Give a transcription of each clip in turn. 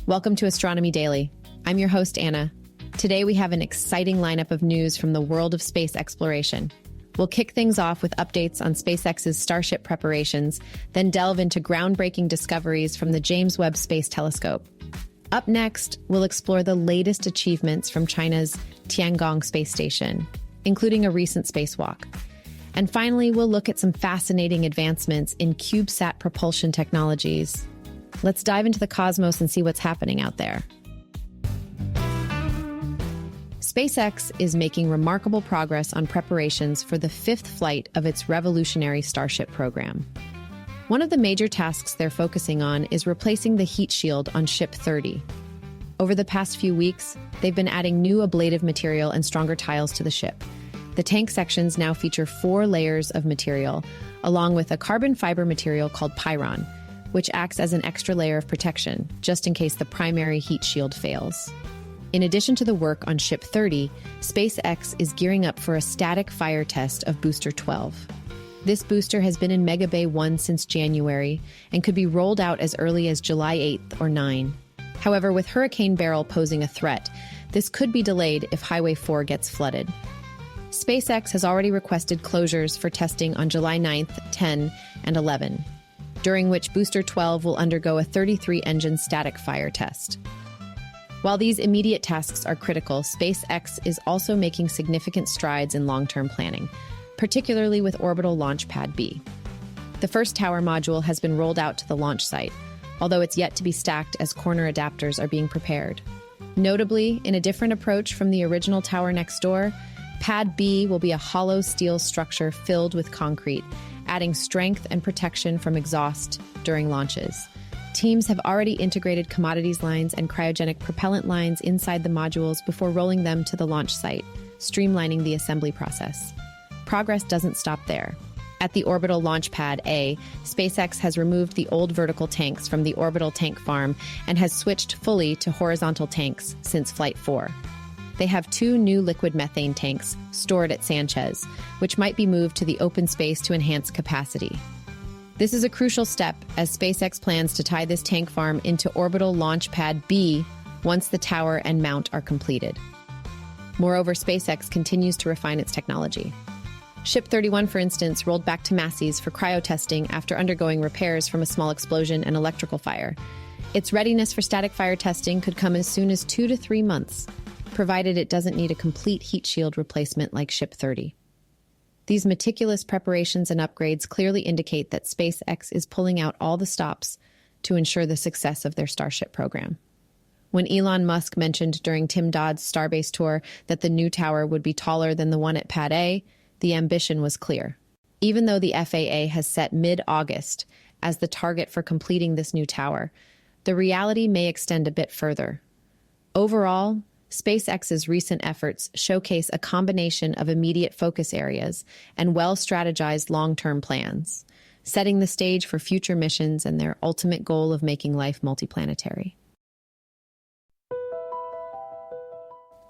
Welcome to Astronomy Daily. I'm your host, Anna. Today we have an exciting lineup of news from the world of space exploration. We'll kick things off with updates on SpaceX's Starship preparations, then delve into groundbreaking discoveries from the James Webb Space Telescope. Up next, we'll explore the latest achievements from China's Tiangong space station, including a recent spacewalk. And finally, we'll look at some fascinating advancements in CubeSat propulsion technologies. Let's dive into the cosmos and see what's happening out there. SpaceX is making remarkable progress on preparations for the fifth flight of its revolutionary Starship program. One of the major tasks they're focusing on is replacing the heat shield on Ship 30. Over the past few weeks, they've been adding new ablative material and stronger tiles to the ship. The tank sections now feature 4 layers of material, along with a carbon fiber material called Pyron, which acts as an extra layer of protection, just in case the primary heat shield fails. In addition to the work on Ship 30, SpaceX is gearing up for a static fire test of Booster 12. This booster has been in Mega Bay 1 since January and could be rolled out as early as July 8th or 9. However, with Hurricane Beryl posing a threat, this could be delayed if Highway 4 gets flooded. SpaceX has already requested closures for testing on July 9th, 10, and 11, during which Booster 12 will undergo a 33-engine static fire test. While these immediate tasks are critical, SpaceX is also making significant strides in long-term planning, particularly with Orbital Launch Pad B. The first tower module has been rolled out to the launch site, although it's yet to be stacked as corner adapters are being prepared. Notably, in a different approach from the original tower next door, Pad B will be a hollow steel structure filled with concrete, adding strength and protection from exhaust during launches. Teams have already integrated commodities lines and cryogenic propellant lines inside the modules before rolling them to the launch site, streamlining the assembly process. Progress doesn't stop there. At the Orbital Launch Pad A, SpaceX has removed the old vertical tanks from the orbital tank farm and has switched fully to horizontal tanks since Flight 4. They have 2 new liquid methane tanks stored at Sanchez, which might be moved to the open space to enhance capacity. This is a crucial step as SpaceX plans to tie this tank farm into Orbital Launch Pad B once the tower and mount are completed. Moreover, SpaceX continues to refine its technology. Ship 31, for instance, rolled back to Massey's for cryo-testing after undergoing repairs from a small explosion and electrical fire. Its readiness for static fire testing could come as soon as 2 to 3 months, provided it doesn't need a complete heat shield replacement like Ship 30. These meticulous preparations and upgrades clearly indicate that SpaceX is pulling out all the stops to ensure the success of their Starship program. When Elon Musk mentioned during Tim Dodd's Starbase tour that the new tower would be taller than the one at Pad A, the ambition was clear. Even though the FAA has set mid-August as the target for completing this new tower, the reality may extend a bit further. Overall, SpaceX's recent efforts showcase a combination of immediate focus areas and well-strategized long-term plans, setting the stage for future missions and their ultimate goal of making life multiplanetary.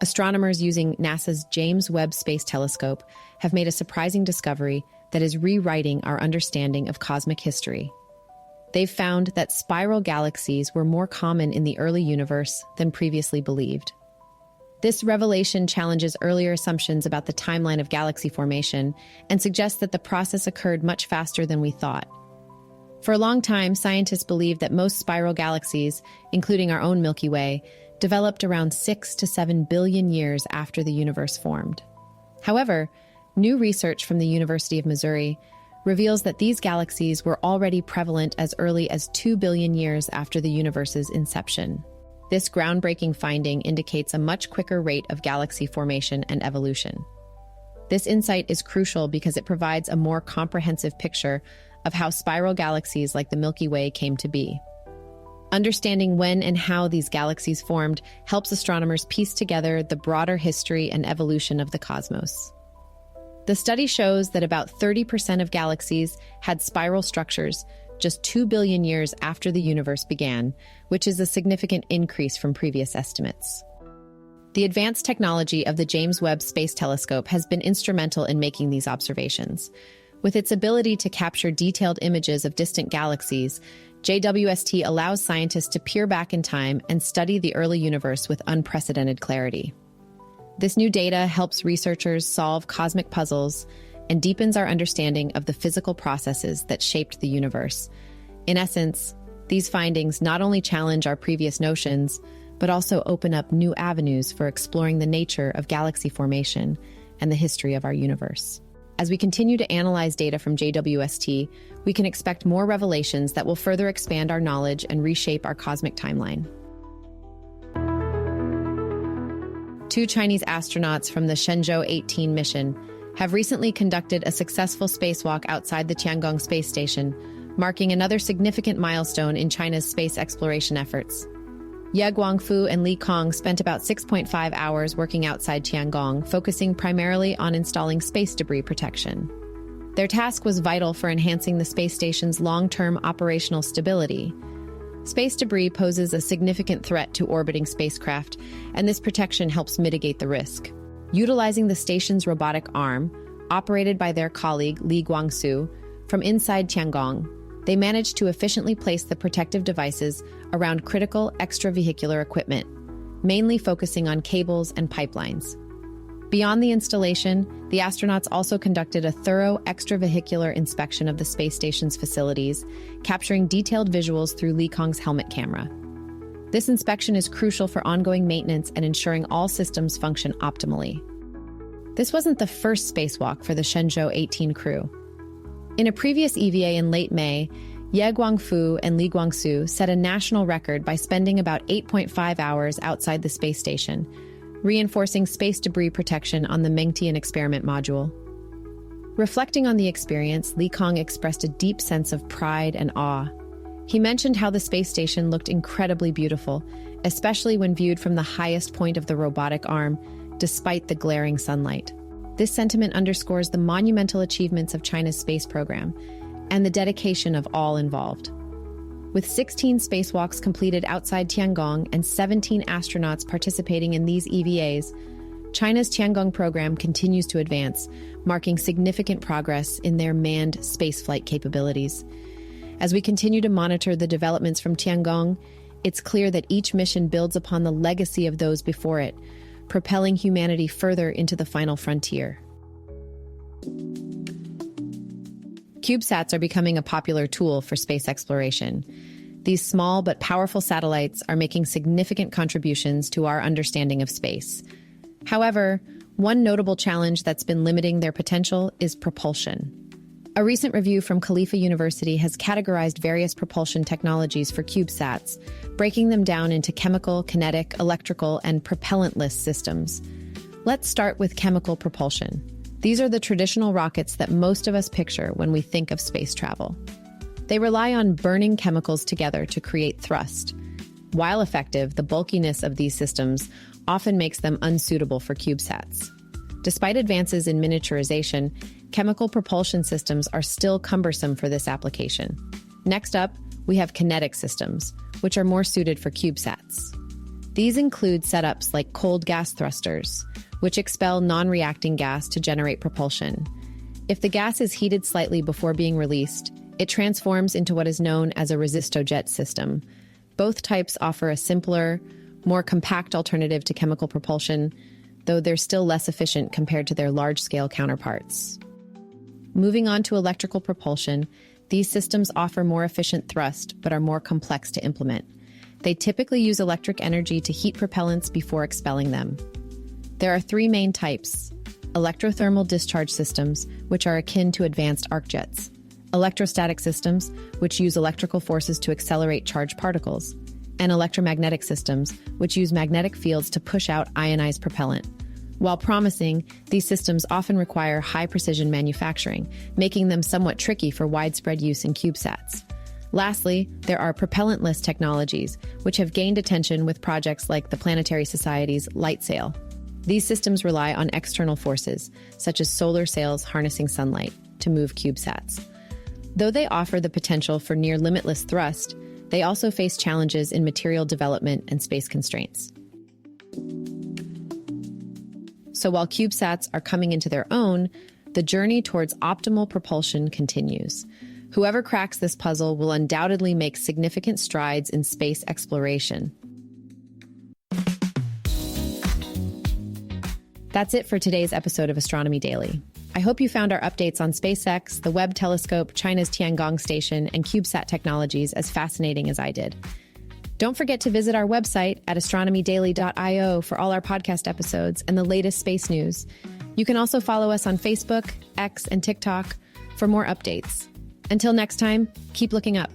Astronomers using NASA's James Webb Space Telescope have made a surprising discovery that is rewriting our understanding of cosmic history. They've found that spiral galaxies were more common in the early universe than previously believed. This revelation challenges earlier assumptions about the timeline of galaxy formation and suggests that the process occurred much faster than we thought. For a long time, scientists believed that most spiral galaxies, including our own Milky Way, developed around 6 to 7 billion years after the universe formed. However, new research from the University of Missouri reveals that these galaxies were already prevalent as early as 2 billion years after the universe's inception. This groundbreaking finding indicates a much quicker rate of galaxy formation and evolution. This insight is crucial because it provides a more comprehensive picture of how spiral galaxies like the Milky Way came to be. Understanding when and how these galaxies formed helps astronomers piece together the broader history and evolution of the cosmos. The study shows that about 30% of galaxies had spiral structures just 2 billion years after the universe began, which is a significant increase from previous estimates. The advanced technology of the James Webb Space Telescope has been instrumental in making these observations. With its ability to capture detailed images of distant galaxies, JWST allows scientists to peer back in time and study the early universe with unprecedented clarity. This new data helps researchers solve cosmic puzzles and deepens our understanding of the physical processes that shaped the universe. In essence, these findings not only challenge our previous notions, but also open up new avenues for exploring the nature of galaxy formation and the history of our universe. As we continue to analyze data from JWST, we can expect more revelations that will further expand our knowledge and reshape our cosmic timeline. 2 Chinese astronauts from the Shenzhou 18 mission have recently conducted a successful spacewalk outside the Tiangong space station, marking another significant milestone in China's space exploration efforts. Ye Guangfu and Li Kong spent about 6.5 hours working outside Tiangong, focusing primarily on installing space debris protection. Their task was vital for enhancing the space station's long-term operational stability. Space debris poses a significant threat to orbiting spacecraft, and this protection helps mitigate the risk. Utilizing the station's robotic arm, operated by their colleague Li Guangsu, from inside Tiangong, they managed to efficiently place the protective devices around critical extravehicular equipment, mainly focusing on cables and pipelines. Beyond the installation, the astronauts also conducted a thorough extravehicular inspection of the space station's facilities, capturing detailed visuals through Li Kong's helmet camera. This inspection is crucial for ongoing maintenance and ensuring all systems function optimally. This wasn't the first spacewalk for the Shenzhou 18 crew. In a previous EVA in late May, Ye Guangfu and Li Guangsu set a national record by spending about 8.5 hours outside the space station, reinforcing space debris protection on the Mengtian experiment module. Reflecting on the experience, Li Kong expressed a deep sense of pride and awe. He mentioned how the space station looked incredibly beautiful, especially when viewed from the highest point of the robotic arm, despite the glaring sunlight. This sentiment underscores the monumental achievements of China's space program and the dedication of all involved. With 16 spacewalks completed outside Tiangong and 17 astronauts participating in these EVAs, China's Tiangong program continues to advance, marking significant progress in their manned spaceflight capabilities. As we continue to monitor the developments from Tiangong, it's clear that each mission builds upon the legacy of those before it, propelling humanity further into the final frontier. CubeSats are becoming a popular tool for space exploration. These small but powerful satellites are making significant contributions to our understanding of space. However, one notable challenge that's been limiting their potential is propulsion. A recent review from Khalifa University has categorized various propulsion technologies for CubeSats, breaking them down into chemical, kinetic, electrical, and propellantless systems. Let's start with chemical propulsion. These are the traditional rockets that most of us picture when we think of space travel. They rely on burning chemicals together to create thrust. While effective, the bulkiness of these systems often makes them unsuitable for CubeSats. Despite advances in miniaturization, chemical propulsion systems are still cumbersome for this application. Next up, we have kinetic systems, which are more suited for CubeSats. These include setups like cold gas thrusters, which expel non-reacting gas to generate propulsion. If the gas is heated slightly before being released, it transforms into what is known as a resistojet system. Both types offer a simpler, more compact alternative to chemical propulsion, though they're still less efficient compared to their large-scale counterparts. Moving on to electrical propulsion, these systems offer more efficient thrust but are more complex to implement. They typically use electric energy to heat propellants before expelling them. There are 3 main types: electrothermal discharge systems, which are akin to advanced arc jets; electrostatic systems, which use electrical forces to accelerate charged particles; and electromagnetic systems, which use magnetic fields to push out ionized propellant. While promising, these systems often require high-precision manufacturing, making them somewhat tricky for widespread use in CubeSats. Lastly, there are propellantless technologies, which have gained attention with projects like the Planetary Society's LightSail. These systems rely on external forces, such as solar sails harnessing sunlight, to move CubeSats. Though they offer the potential for near-limitless thrust, they also face challenges in material development and space constraints. So while CubeSats are coming into their own, the journey towards optimal propulsion continues. Whoever cracks this puzzle will undoubtedly make significant strides in space exploration. That's it for today's episode of Astronomy Daily. I hope you found our updates on SpaceX, the Webb Telescope, China's Tiangong station, and CubeSat technologies as fascinating as I did. Don't forget to visit our website at astronomy.daily.io for all our podcast episodes and the latest space news. You can also follow us on Facebook, X, and TikTok for more updates. Until next time, keep looking up.